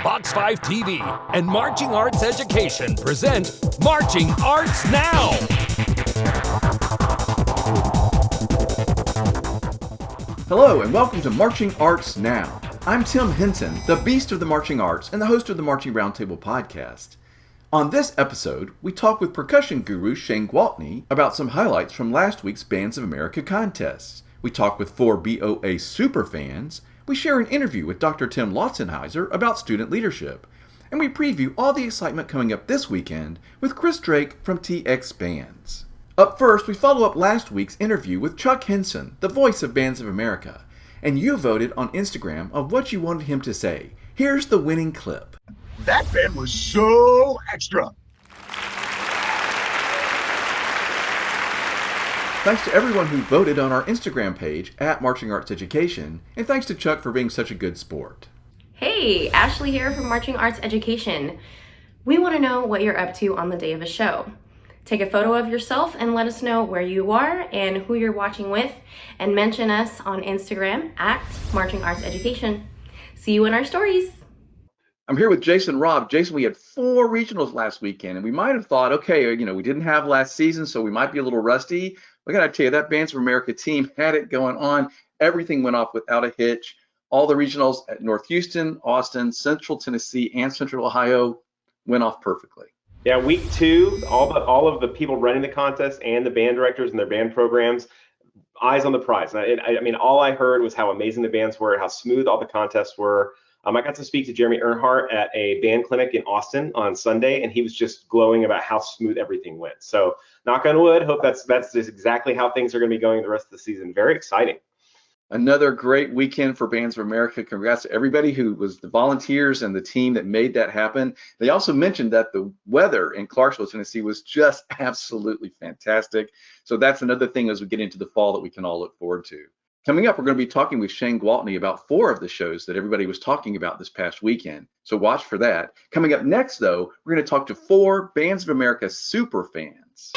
Fox 5 TV, and Marching Arts Education present Marching Arts Now! Hello and welcome to Marching Arts Now. I'm Tim Hinton, the beast of the marching arts and the host of the Marching Roundtable podcast. On this episode, we talk with percussion guru Shane Gwaltney about some highlights from last week's Bands of America contests. We talk with 4 BOA superfans. We share an interview with Dr. Tim Lautzenheiser about student leadership. And we preview all the excitement coming up this weekend with Chris Drake from TX Bands. Up first, we follow up last week's interview with Chuck Henson, the voice of Bands of America. And you voted on Instagram of what you wanted him to say. Here's the winning clip. That band was so extra. Thanks to everyone who voted on our Instagram page at Marching Arts Education, and thanks to Chuck for being such a good sport. Hey, Ashley here from Marching Arts Education. We want to know what you're up to on the day of a show. Take a photo of yourself and let us know where you are and who you're watching with, and mention us on Instagram at Marching Arts Education. See you in our stories. I'm here with Jason Robb. Jason, we had 4 regionals last weekend, and we might have thought, okay, we didn't have last season, so we might be a little rusty. I gotta tell you, that Bands of America team had it going on. Everything went off without a hitch. All the regionals at North Houston, Austin, Central Tennessee, and Central Ohio went off perfectly. Yeah, week 2, all of the people running the contest and the band directors and their band programs, eyes on the prize. I mean, all I heard was how amazing the bands were, how smooth all the contests were. I got to speak to Jeremy Earnhardt at a band clinic in Austin on Sunday, and he was just glowing about how smooth everything went. So, knock on wood, hope that's just exactly how things are going to be going the rest of the season. Very exciting. Another great weekend for Bands of America. Congrats to everybody who was the volunteers and the team that made that happen. They also mentioned that the weather in Clarksville, Tennessee was just absolutely fantastic. So that's another thing as we get into the fall that we can all look forward to. Coming up, we're going to be talking with Shane Gwaltney about 4 of the shows that everybody was talking about this past weekend. So watch for that. Coming up next, though, we're going to talk to 4 Bands of America super fans.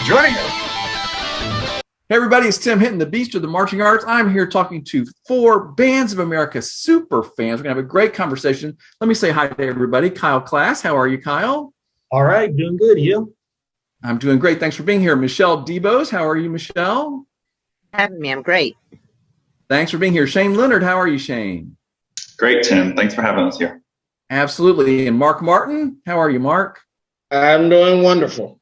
Joining us. Hey everybody, it's Tim Hinton, the beast of the marching arts. I'm here talking to 4 Bands of America super fans. We're going to have a great conversation. Let me say hi to everybody. Kyle Klaas, how are you, Kyle? All right, doing good. You? I'm doing great. Thanks for being here. Michelle DeBose, how are you, Michelle? Having me, I'm great. Thanks for being here. Shane Lenard, how are you, Shane? Great, Tim. Thanks for having us here. Absolutely. And Mark Martin, how are you, Mark? I'm doing wonderful.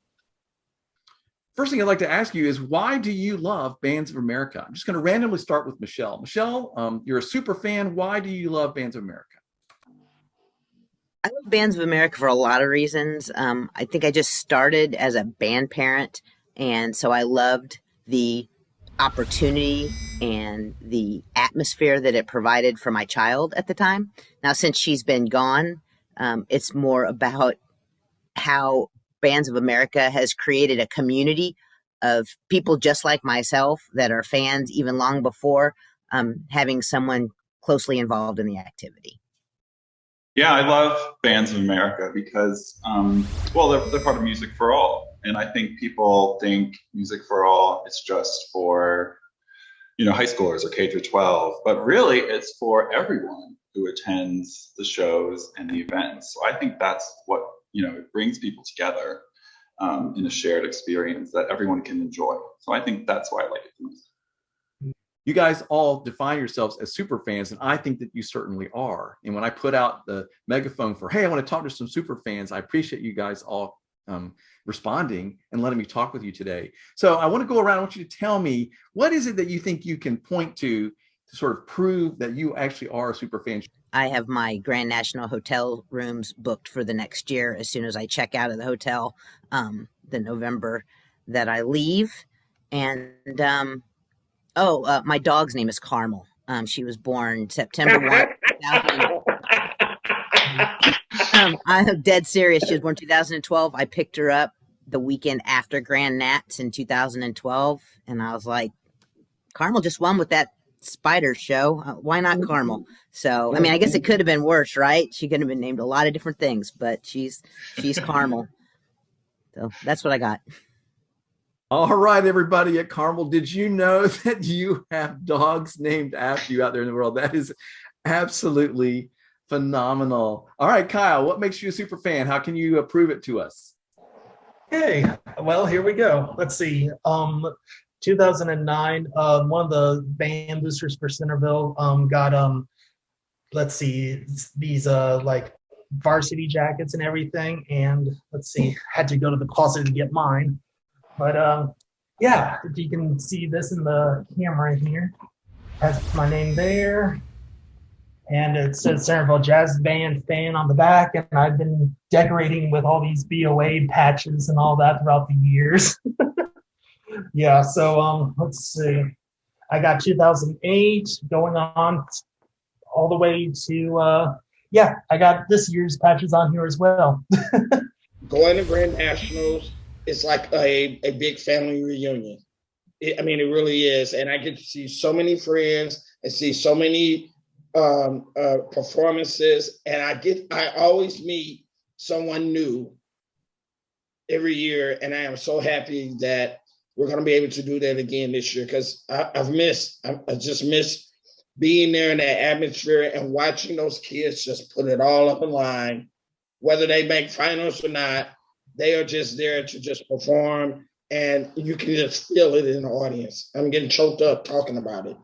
First thing I'd like to ask you is, why do you love Bands of America? I'm just going to randomly start with Michelle. Michelle, you're a super fan. Why do you love Bands of America? I love Bands of America for a lot of reasons. I think I just started as a band parent, and so I loved the opportunity and the atmosphere that it provided for my child at the time. Now, since she's been gone, it's more about how Bands of America has created a community of people just like myself that are fans even long before having someone closely involved in the activity. Yeah, I love Bands of America because, they're part of Music for All. And I think people think Music for All is just for, high schoolers or K through 12, but really it's for everyone who attends the shows and the events. So I think that's what, it brings people together in a shared experience that everyone can enjoy. So I think that's why I like it the most. You guys all define yourselves as super fans, and I think that you certainly are. And when I put out the megaphone for, hey, I want to talk to some super fans, I appreciate you guys all responding and letting me talk with you today. So I want to go around. I want you to tell me, what is it that you think you can point to sort of prove that you actually are a super fan? I have my Grand National Hotel rooms booked for the next year as soon as I check out of the hotel, the November that I leave. And my dog's name is Carmel. She was born September 1, 2000. I'm dead serious. She was born 2012. I picked her up the weekend after Grand Nats in 2012. And I was like, Carmel just won with that spider show. Why not Carmel? So, I mean, I guess it could have been worse, right? She could have been named a lot of different things, but she's Carmel. So that's what I got. All right, everybody at Carmel, did you know that you have dogs named after you out there in the world? That is absolutely Phenomenal. All right, Kyle, what makes you a super fan? How can you prove it to us? Okay, well, here we go. Let's see. 2009, one of the band boosters for Centerville got let's see, these like varsity jackets and everything, and let's see, had to go to the closet to get mine. But yeah, if you can see this in the camera here, has my name there, and it says Centerville Jazz Band fan on the back, and I've been decorating with all these BOA patches and all that throughout the years. Yeah, so let's see. I got 2008 going on all the way to, yeah, I got this year's patches on here as well. Going to Grand Nationals is like a big family reunion. I mean, it really is. And I get to see so many friends and see so many performances. And I always meet someone new every year. And I am so happy that we're going to be able to do that again this year, because I just miss being there in that atmosphere and watching those kids just put it all up in line. Whether they make finals or not, they are just there to just perform, and you can just feel it in the audience. I'm getting choked up talking about it.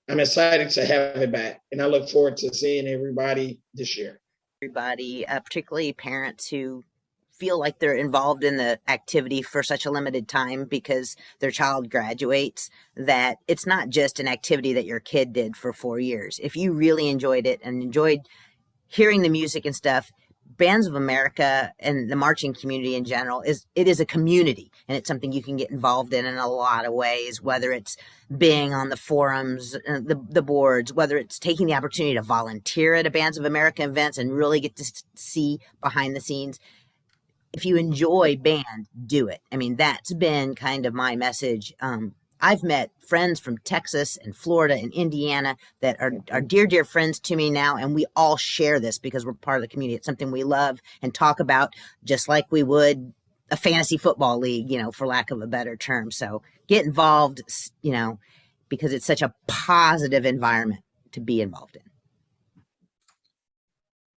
I'm excited to have it back, and I look forward to seeing everybody this year. Everybody, particularly parents who feel like they're involved in the activity for such a limited time because their child graduates, that it's not just an activity that your kid did for 4 years. If you really enjoyed it and enjoyed hearing the music and stuff, Bands of America and the marching community in general is a community, and it's something you can get involved in a lot of ways, whether it's being on the forums, the boards, whether it's taking the opportunity to volunteer at a Bands of America events and really get to see behind the scenes. If you enjoy band, do it. I mean, that's been kind of my message. I've met friends from Texas and Florida and Indiana that are dear, dear friends to me now, and we all share this because we're part of the community. It's something we love and talk about just like we would a fantasy football league, for lack of a better term. So get involved, because it's such a positive environment to be involved in.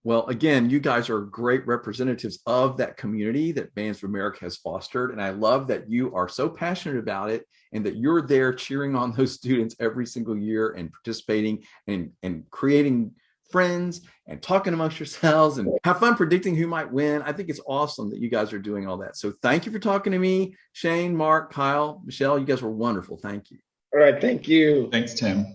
Well, again, you guys are great representatives of that community that Bands of America has fostered. And I love that you are so passionate about it and that you're there cheering on those students every single year and participating and creating friends and talking amongst yourselves and have fun predicting who might win. I think it's awesome that you guys are doing all that. So thank you for talking to me. Shane, Mark, Kyle, Michelle, you guys were wonderful. Thank you. All right. Thank you. Thanks, Tim.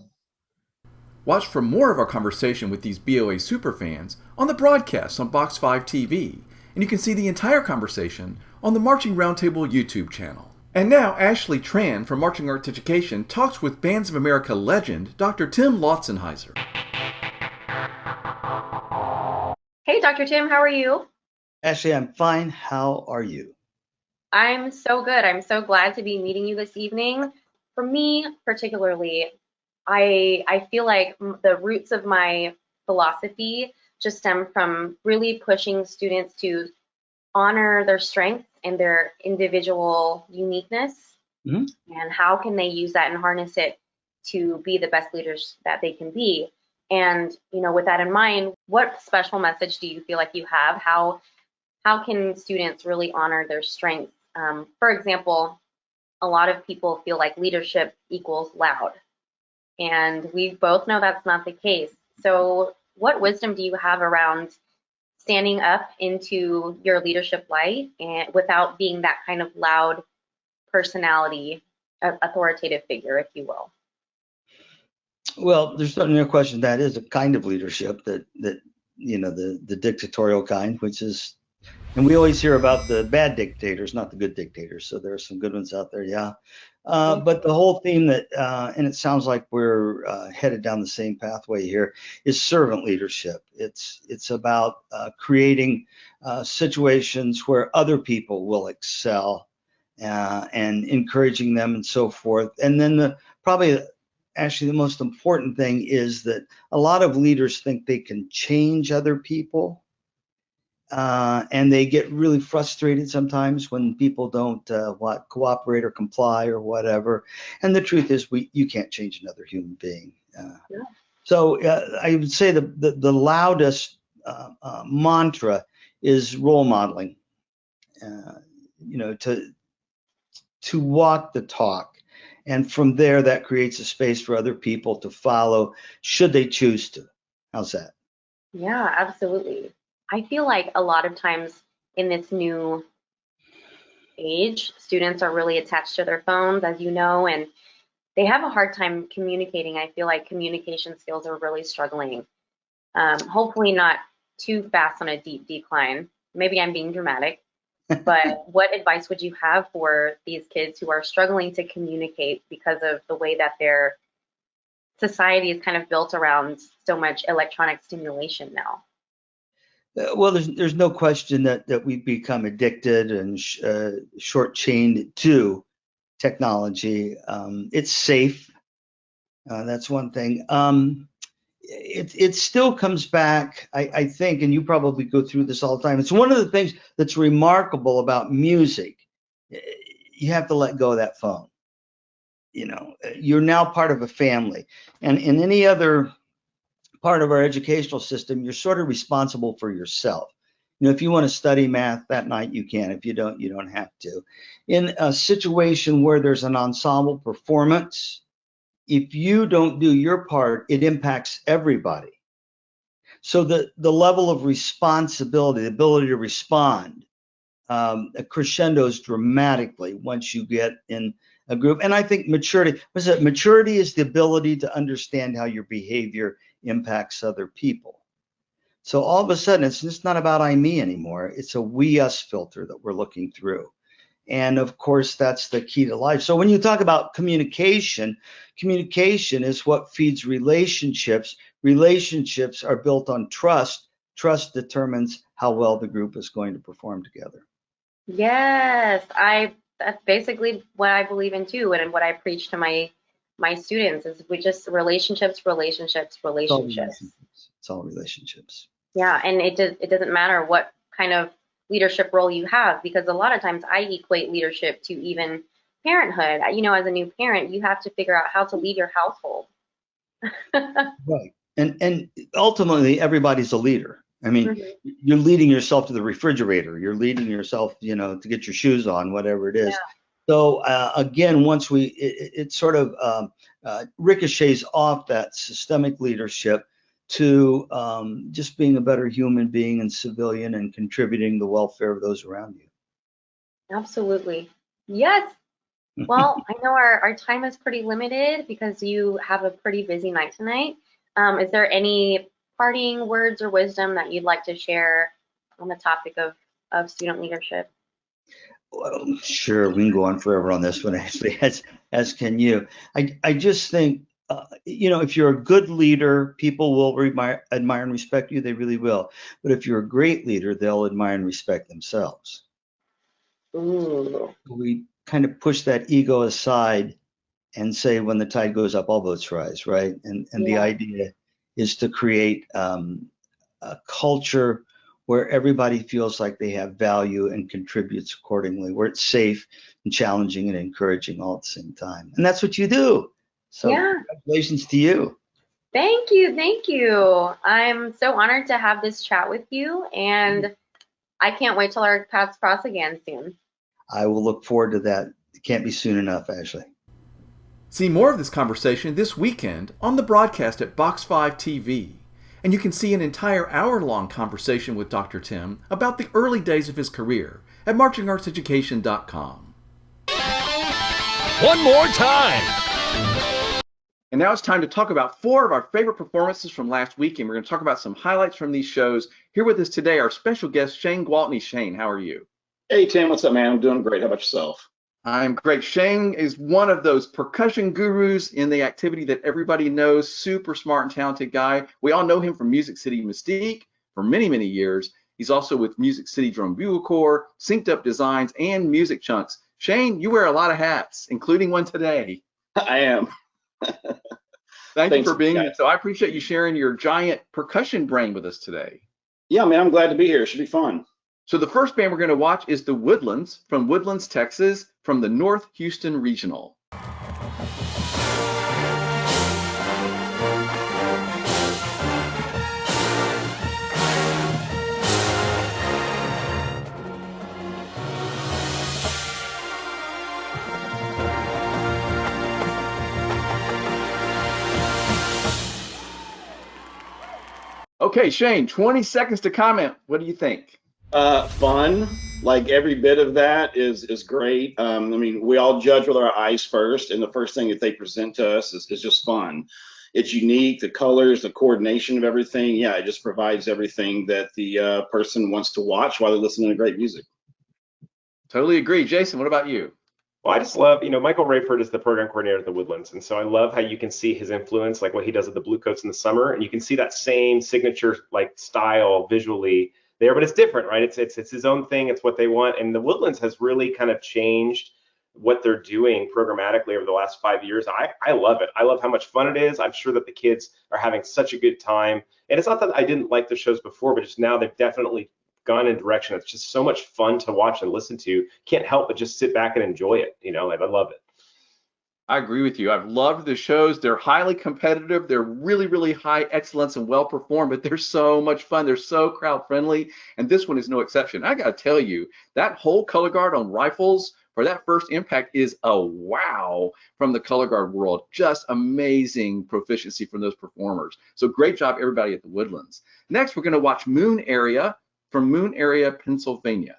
Watch for more of our conversation with these BOA superfans on the broadcast on Box 5 TV, and you can see the entire conversation on the Marching Roundtable YouTube channel. And now Ashley Tran from Marching Arts Education talks with Bands of America legend Dr. Tim Lautzenheiser. Hey, Dr. Tim, how are you? Ashley, I'm fine. How are you? I'm so good. I'm so glad to be meeting you this evening. For me, particularly, I feel like the roots of my philosophy just stem from really pushing students to honor their strengths and their individual uniqueness, and how can they use that and harness it to be the best leaders that they can be. And, with that in mind, what special message do you feel like you have? How can students really honor their strengths? For example, a lot of people feel like leadership equals loud. And we both know that's not the case. So what wisdom do you have around standing up into your leadership light and without being that kind of loud personality, authoritative figure, if you will? Well, there's no question that is a kind of leadership that the dictatorial kind, which is, and we always hear about the bad dictators, not the good dictators. So there are some good ones out there, yeah. But the whole theme that, and it sounds like we're headed down the same pathway here, is servant leadership. It's about creating situations where other people will excel and encouraging them and so forth. And then actually the most important thing is that a lot of leaders think they can change other people. And they get really frustrated sometimes when people don't cooperate or comply or whatever. And the truth is, you can't change another human being. So I would say the loudest mantra is role modeling. To walk the talk, and from there that creates a space for other people to follow, should they choose to. How's that? Yeah, absolutely. I feel like a lot of times in this new age, students are really attached to their phones, as you know, and they have a hard time communicating. I feel like communication skills are really struggling. Hopefully not too fast on a deep decline. Maybe I'm being dramatic, but what advice would you have for these kids who are struggling to communicate because of the way that their society is kind of built around so much electronic stimulation now? Well, there's no question that we've become addicted and short-chained to technology. It's safe. That's one thing. It still comes back, I think, and you probably go through this all the time. It's one of the things that's remarkable about music. You have to let go of that phone. You're now part of a family. And in any other part of our educational system, you're sort of responsible for yourself. If you want to study math that night, you can. If you don't, you don't have to. In a situation where there's an ensemble performance, if you don't do your part, it impacts everybody. So the level of responsibility, the ability to respond, crescendos dramatically once you get in a group. And I think maturity is the ability to understand how your behavior impacts other people. So all of a sudden, it's just not about I, me anymore. It's a we, us filter that we're looking through. And of course, that's the key to life. So when you talk about communication is what feeds relationships. Relationships are built on trust. Trust determines how well the group is going to perform together. Yes, that's basically what I believe in too, and what I preach to my students is we just relationships. It's all relationships. Yeah, and it doesn't matter what kind of leadership role you have, because a lot of times I equate leadership to even parenthood. As a new parent, you have to figure out how to lead your household. Right. And ultimately, everybody's a leader. I mean, you're leading yourself to the refrigerator. You're leading yourself, to get your shoes on, whatever it is. Yeah. So again, once it sort of ricochets off that systemic leadership to just being a better human being and civilian and contributing to the welfare of those around you. Absolutely. Yes. Well, I know our time is pretty limited because you have a pretty busy night tonight. Is there any parting words or wisdom that you'd like to share on the topic of student leadership? Well, sure, we can go on forever on this one, actually, as can you. I just think, if you're a good leader, people will admire and respect you. They really will. But if you're a great leader, they'll admire and respect themselves. Ooh. We kind of push that ego aside and say, when the tide goes up, all boats rise, right? And the idea is to create a culture where everybody feels like they have value and contributes accordingly, where it's safe and challenging and encouraging all at the same time. And that's what you do. So congratulations to you. Thank you. I'm so honored to have this chat with you, and I can't wait till our paths cross again soon. I will look forward to that. It can't be soon enough, Ashley. See more of this conversation this weekend on the broadcast at Box 5 TV. And you can see an entire hour-long conversation with Dr. Tim about the early days of his career at marchingartseducation.com. One more time! And now it's time to talk about 4 of our favorite performances from last weekend. We're going to talk about some highlights from these shows. Here with us today, our special guest, Shane Gwaltney. Shane, how are you? Hey, Tim, what's up, man? I'm doing great. How about yourself? I'm great. Shane is one of those percussion gurus in the activity that everybody knows. Super smart and talented guy. We all know him from Music City Mystique for many, many years. He's also with Music City Drum Bugle Corps, Synced Up Designs, and Music Chunks. Shane, you wear a lot of hats, including one today. I am. Thank you for being here. So I appreciate you sharing your giant percussion brain with us today. Yeah, man, I'm glad to be here. It should be fun. So the first band we're going to watch is the Woodlands from Woodlands, Texas, from the North Houston Regional. Okay, Shane, 20 seconds to comment. What do you think? Fun. Like every bit of that is great. I mean, we all judge with our eyes first, and the first thing that they present to us is just fun. It's unique, the colors, the coordination of everything. Yeah, it just provides everything that the person wants to watch while they're listening to great music. Totally agree. Jason, what about you? Well, I just love, Michael Rayford is the program coordinator at the Woodlands. And so I love how you can see his influence, like what he does at the Bluecoats in the summer. And you can see that same signature like style visually there, but it's different, right? It's his own thing. It's what they want. And the Woodlands has really kind of changed what they're doing programmatically over the last 5 years. I love it. I love how much fun it is. I'm sure that the kids are having such a good time. And it's not that I didn't like the shows before, but just now they've definitely gone in a direction that's just so much fun to watch and listen to. Can't help but just sit back and enjoy it. I love it. I agree with you. I've loved the shows. They're highly competitive. They're really, really high excellence and well performed, but they're so much fun. They're so crowd friendly. And this one is no exception. I got to tell you, that whole color guard on rifles for that first impact is a wow from the color guard world. Just amazing proficiency from those performers. So great job, everybody at the Woodlands. Next, we're going to watch Moon Area from Moon Area, Pennsylvania.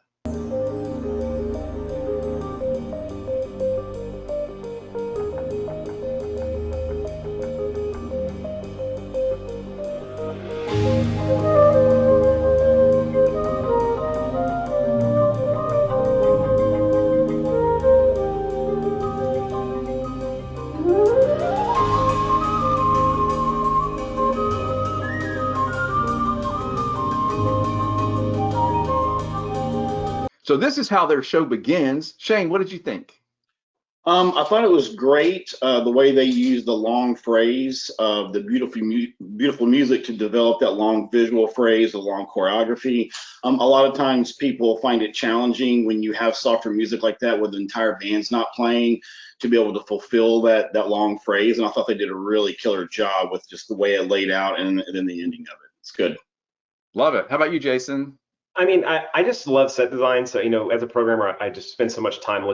So this is how their show begins. Shane, what did you think? I thought it was great the way they used the long phrase of the beautiful music to develop that long visual phrase, the long choreography. A lot of times people find it challenging when you have softer music like that where the entire band's not playing to be able to fulfill that long phrase. And I thought they did a really killer job with just the way it laid out and then the ending of it. It's good. Love it. How about you, Jason? I mean, I just love set design. So, as a programmer, I just spend so much time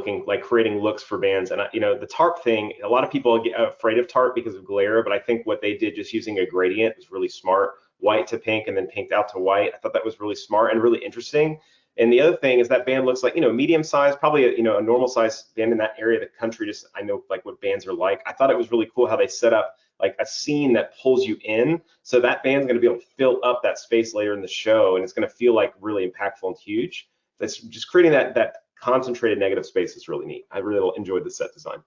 creating looks for bands. And, the tarp thing, a lot of people get afraid of tarp because of glare, but I think what they did just using a gradient was really smart. White to pink and then pinked out to white. I thought that was really smart and really interesting. And the other thing is that band looks like, medium size, probably a normal size band in that area of the country. Just, I know like what bands are like. I thought it was really cool how they set up like a scene that pulls you in. So that band's going to be able to fill up that space later in the show. And it's going to feel like really impactful and huge. That's just creating that concentrated negative space is really neat. I really enjoyed the set design.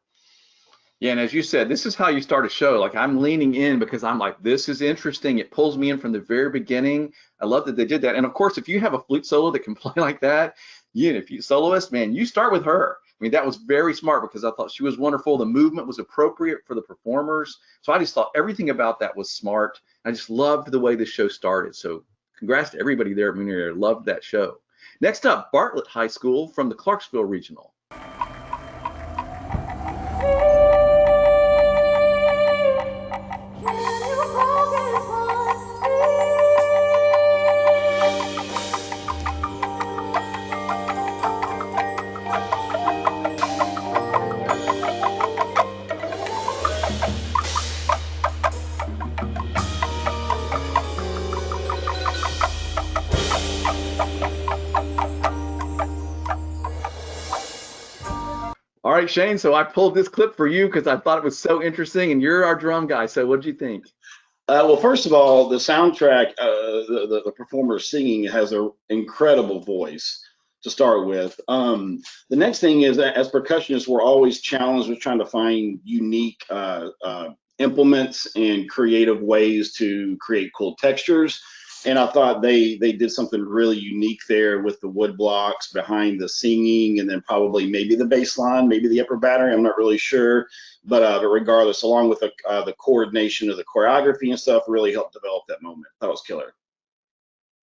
Yeah, and as you said, this is how you start a show. Like I'm leaning in because I'm like, this is interesting. It pulls me in from the very beginning. I love that they did that. And of course, if you have a flute solo that can play like that, if you soloist, man, you start with her. I mean, that was very smart because I thought she was wonderful. The movement was appropriate for the performers. So I just thought everything about that was smart. I just loved the way the show started. So congrats to everybody there at Moon Area. Loved that show. Next up, Bartlett High School from the Clarksville Regional. All right, Shane, so I pulled this clip for you because I thought it was so interesting, and you're our drum guy, so what did you think? Well, first of all, the soundtrack, the performer singing has an incredible voice to start with. The next thing is that as percussionists, we're always challenged with trying to find unique implements and creative ways to create cool textures. And I thought they did something really unique there with the wood blocks behind the singing, and then probably maybe the bass line, maybe the upper battery. I'm not really sure, but regardless, along with the coordination of the choreography and stuff, really helped develop that moment. That was killer.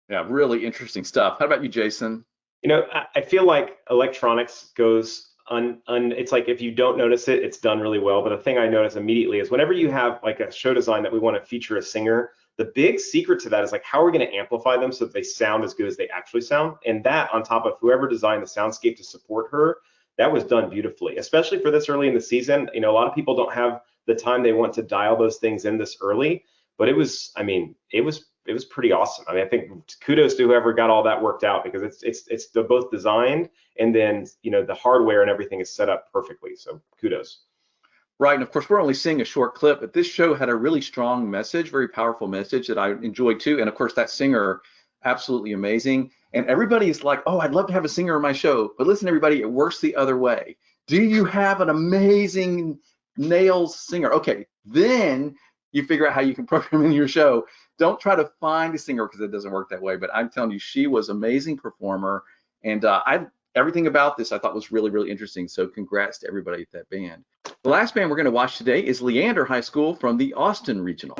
Yeah, really interesting stuff. How about you, Jason? I feel like electronics goes it's like if you don't notice it, it's done really well. But the thing I notice immediately is whenever you have like a show design that we want to feature a singer, the big secret to that is like, how are we going to amplify them so that they sound as good as they actually sound? And that on top of whoever designed the soundscape to support her, that was done beautifully, especially for this early in the season. A lot of people don't have the time they want to dial those things in this early, but it was was pretty awesome. I mean, I think kudos to whoever got all that worked out, because they're both designed, and then the hardware and everything is set up perfectly. So kudos. Right, and of course we're only seeing a short clip, but this show had a really strong message, very powerful message that I enjoyed too. And of course that singer, absolutely amazing. And everybody's like, oh, I'd love to have a singer on my show. But listen, everybody, it works the other way. Do you have an amazing nails singer? Okay, then you figure out how you can program in your show. Don't try to find a singer, because it doesn't work that way. But I'm telling you, she was an amazing performer. And everything about this I thought was really, really interesting. So congrats to everybody at that band. The last band we're going to watch today is Leander High School from the Austin Regional.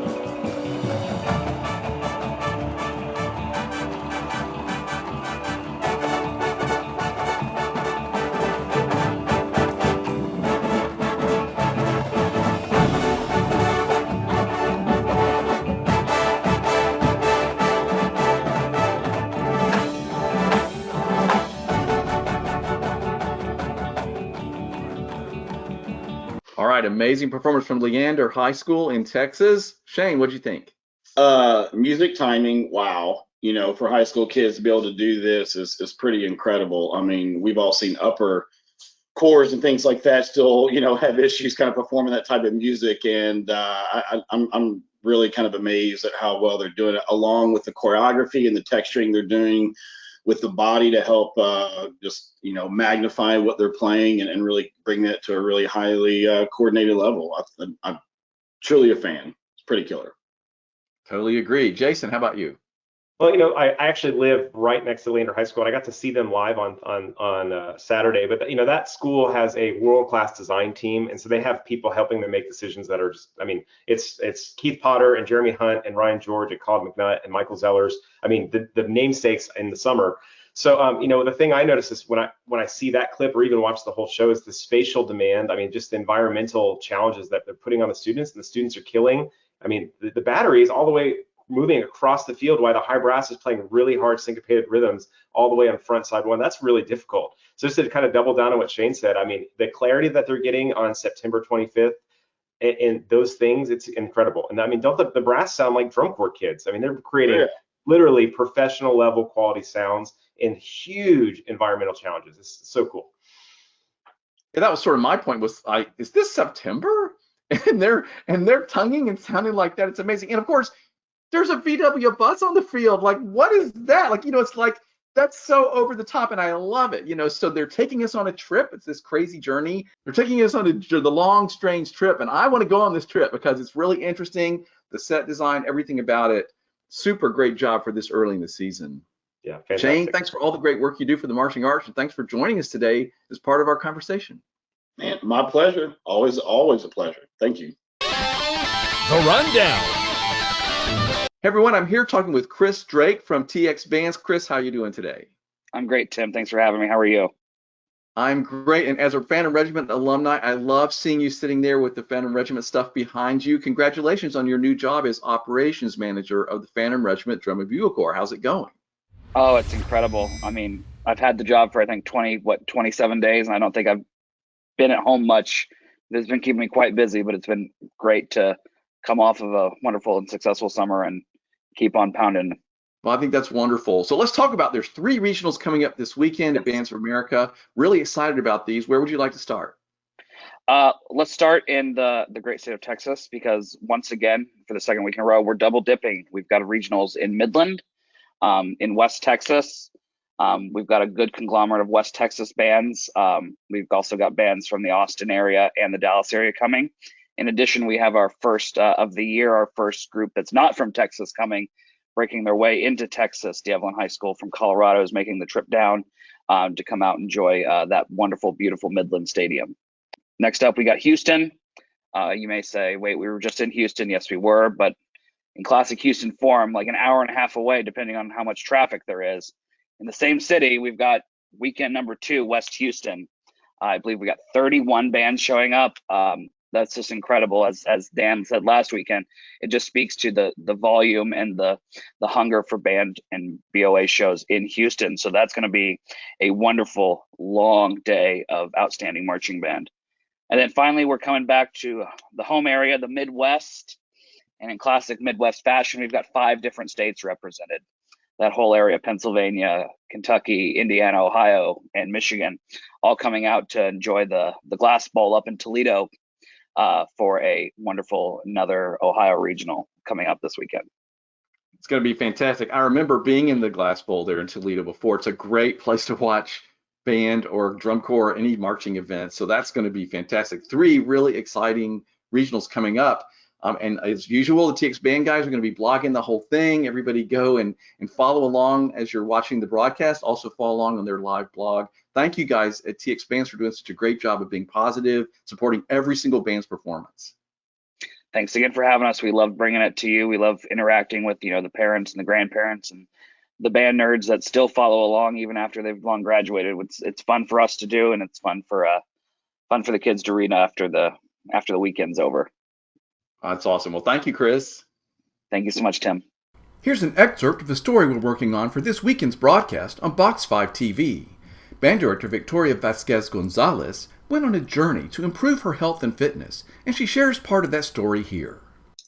All right, amazing performance from Leander High School in Texas. Shane, what'd you think? Music timing, wow. For high school kids to be able to do this is pretty incredible. I mean, we've all seen upper chords and things like that still, have issues kind of performing that type of music. And I'm really kind of amazed at how well they're doing it, along with the choreography and the texturing they're doing with the body to help just magnify what they're playing and really bring that to a really highly coordinated level. I'm truly a fan. It's pretty killer. Totally agree. Jason, how about you? Well, I actually live right next to Leander High School, and I got to see them live on Saturday. But that school has a world-class design team, and so they have people helping them make decisions that are just, I mean, it's Keith Potter and Jeremy Hunt and Ryan George and Claude McNutt and Michael Zellers. I mean, the namesakes in the summer. So the thing I notice is when I see that clip or even watch the whole show is the spatial demand. I mean, just the environmental challenges that they're putting on the students, and the students are killing. I mean, the battery is all the way moving across the field while the high brass is playing really hard syncopated rhythms all the way on front side one. That's really difficult. So just to kind of double down on what Shane said, I mean, the clarity that they're getting on September 25th and those things, it's incredible. And I mean, don't the brass sound like drum corps kids? I mean, they're creating literally professional level quality sounds in huge environmental challenges. It's so cool. Yeah, that was sort of my point, was is this September? And they're tonguing and sounding like that. It's amazing. And of course, there's a VW bus on the field. Like, what is that? Like, it's like, that's so over the top, and I love it. So they're taking us on a trip. It's this crazy journey. They're taking us on the long, strange trip, and I want to go on this trip because it's really interesting. The set design, everything about it. Super great job for this early in the season. Yeah, fantastic. Shane, thanks for all the great work you do for the marching arts, and thanks for joining us today as part of our conversation. Man, my pleasure. Always a pleasure. Thank you. The Rundown. Hey everyone, I'm here talking with Chris Drake from TX Bands. Chris, how are you doing today? I'm great, Tim. Thanks for having me. How are you? I'm great. And as a Phantom Regiment alumni, I love seeing you sitting there with the Phantom Regiment stuff behind you. Congratulations on your new job as operations manager of the Phantom Regiment Drum and Bugle Corps. How's it going? Oh, it's incredible. I mean, I've had the job for, I think, 27 days, and I don't think I've been at home much. It's been keeping me quite busy, but it's been great to come off of a wonderful and successful summer and keep on pounding. Well, I think that's wonderful. So let's talk about, there's 3 regionals coming up this weekend at Bands of America. Really excited about these. Where would you like to start? Let's start in the great state of Texas, because once again, for the second week in a row, we're double dipping. We've got regionals in Midland, in West Texas. We've got a good conglomerate of West Texas bands. We've also got bands from the Austin area and the Dallas area coming. In addition, we have our first of the year, our first group that's not from Texas coming, breaking their way into Texas. D'Evelyn High School from Colorado is making the trip down to come out and enjoy that wonderful, beautiful Midland Stadium. Next up, we got Houston. You may say, wait, we were just in Houston. Yes, we were, but in classic Houston form, like an hour and a half away, depending on how much traffic there is. In the same city, we've got weekend number 2, West Houston. I believe we got 31 bands showing up. That's just incredible. As Dan said last weekend, it just speaks to the volume and the hunger for band and BOA shows in Houston. So that's going to be a wonderful long day of outstanding marching band. And then finally, we're coming back to the home area, the Midwest. And in classic Midwest fashion, we've got 5 different states represented. That whole area, Pennsylvania, Kentucky, Indiana, Ohio, and Michigan, all coming out to enjoy the Glass Bowl up in Toledo for a wonderful another Ohio regional coming up this weekend. It's going to be fantastic. I remember being in the Glass Bowl there in Toledo before. It's a great place to watch band or drum corps or any marching events. So that's going to be fantastic. 3 really exciting regionals coming up. And as usual, the TX Band guys are going to be blogging the whole thing. Everybody go and follow along as you're watching the broadcast. Also follow along on their live blog. Thank you guys at TX Bands for doing such a great job of being positive, supporting every single band's performance. Thanks again for having us. We love bringing it to you. We love interacting with, the parents and the grandparents and the band nerds that still follow along even after they've long graduated. It's fun for us to do, and it's fun for the kids to read after the weekend's over. That's awesome. Well, thank you, Chris. Thank you so much, Tim. Here's an excerpt of the story we're working on for this weekend's broadcast on Box 5 TV. Band director Victoria Vasquez-Gonzalez went on a journey to improve her health and fitness, and she shares part of that story here.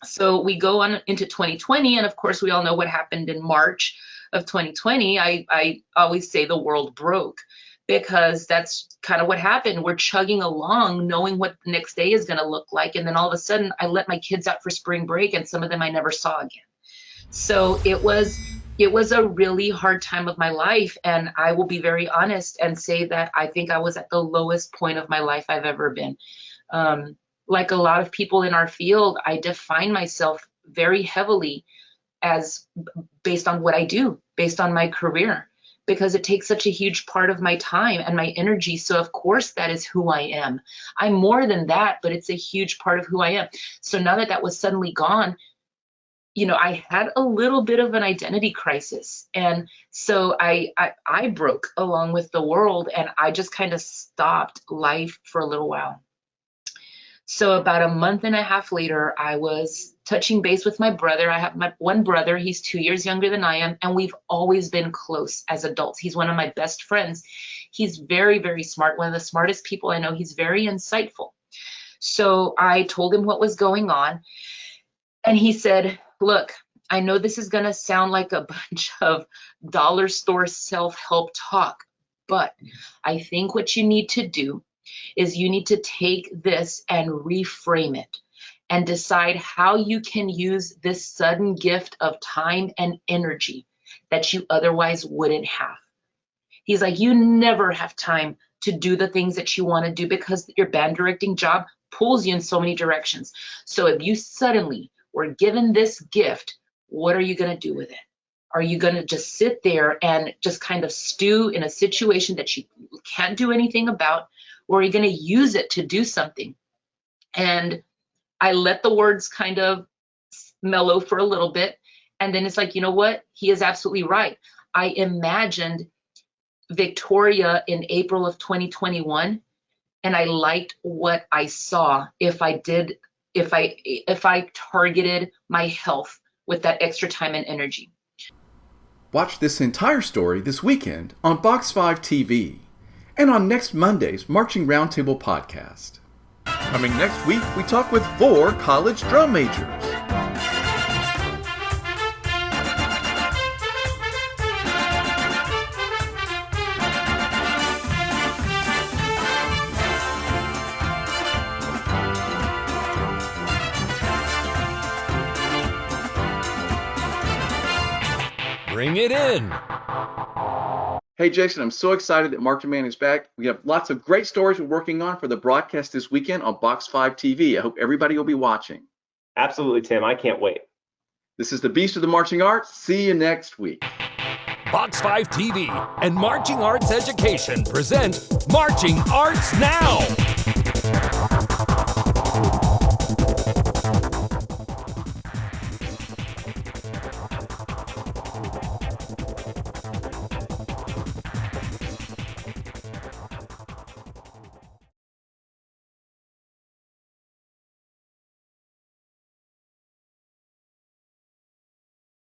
So we go on into 2020, and of course we all know what happened in March of 2020. I always say the world broke, because that's kind of what happened. We're chugging along knowing what the next day is going to look like, and then all of a sudden I let my kids out for spring break, and some of them I never saw again. So it was a really hard time of my life, and I will be very honest and say that I think I was at the lowest point of my life I've ever been. Like a lot of people in our field, I define myself very heavily as based on what I do, based on my career, because it takes such a huge part of my time and my energy. So of course that is who I am. I'm more than that, but it's a huge part of who I am. So now that was suddenly gone, I had a little bit of an identity crisis. And so I broke along with the world, and I just kind of stopped life for a little while. So about a month and a half later, I was touching base with my brother. I have my one brother. He's 2 years younger than I am, and we've always been close as adults. He's one of my best friends. He's very, very smart, one of the smartest people I know. He's very insightful. So I told him what was going on, and he said, look, I know this is going to sound like a bunch of dollar store self-help talk, but I think what you need to do is you need to take this and reframe it and decide how you can use this sudden gift of time and energy that you otherwise wouldn't have. He's like, you never have time to do the things that you want to do because your band directing job pulls you in so many directions. So if you suddenly were given this gift, what are you going to do with it? Are you going to just sit there and just kind of stew in a situation that you can't do anything about? Or are you going to use it to do something? And I let the words kind of mellow for a little bit. And then it's like, you know what? He is absolutely right. I imagined Victoria in April of 2021, and I liked what I saw if I targeted my health with that extra time and energy. Watch this entire story this weekend on Box 5 TV and on next Monday's Marching Roundtable podcast. Coming next week, we talk with 4 college drum majors. Bring it in. Hey, Jason, I'm so excited that Marching Man is back. We have lots of great stories we're working on for the broadcast this weekend on Box 5 TV. I hope everybody will be watching. Absolutely, Tim. I can't wait. This is the Beast of the Marching Arts. See you next week. Box 5 TV and Marching Arts Education present Marching Arts Now.